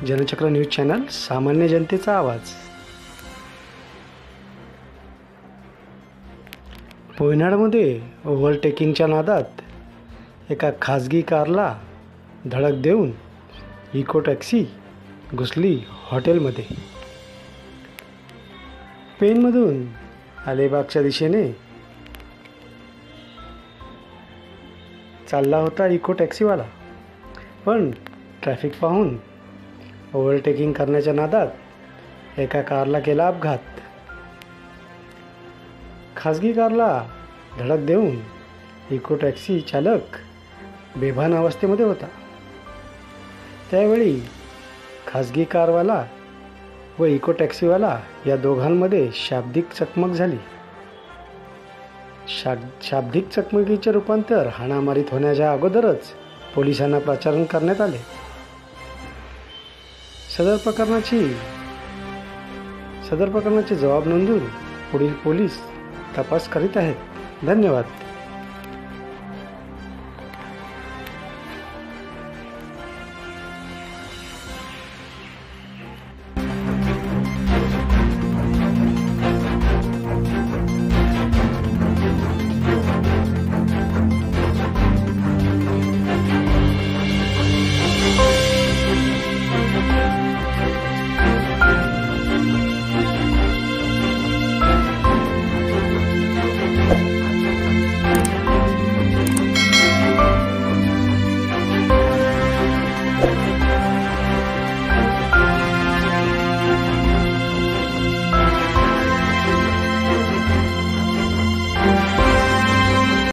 जनचक्र news channel, सामान्य जनतेचा आवाज। पोयनाडमध्ये ओव्हरटेकिंगच्या नादात एका खाजगी कारला धडक देऊन इको टॅक्सी घुसली हॉटेलमध्ये। पेनमधून अलिबागच्या दिशेने चालला होता इको टॅक्सीवाला, पण ट्रॅफिक पाहून ओव्हरटेकिंग करण्याच्या नादात एका कारला केला अपघात। खाजगी कारला धडक देऊन इको टॅक्सी चालक बेभान अवस्थेमध्ये होता। त्यावेळी खाजगी कारवाला व इको टॅक्सीवाला या दोघांमध्ये शाब्दिक चकमक झाली। शाब्दिक चकमकीचे रूपांतर हाणामारीत होण्याच्या अगोदरच पोलिसांना प्रचारण करण्यात आले। सदर प्रकरणाची जबाब नोंदवून पुढील पोलीस तपास करीत आहेत। धन्यवाद।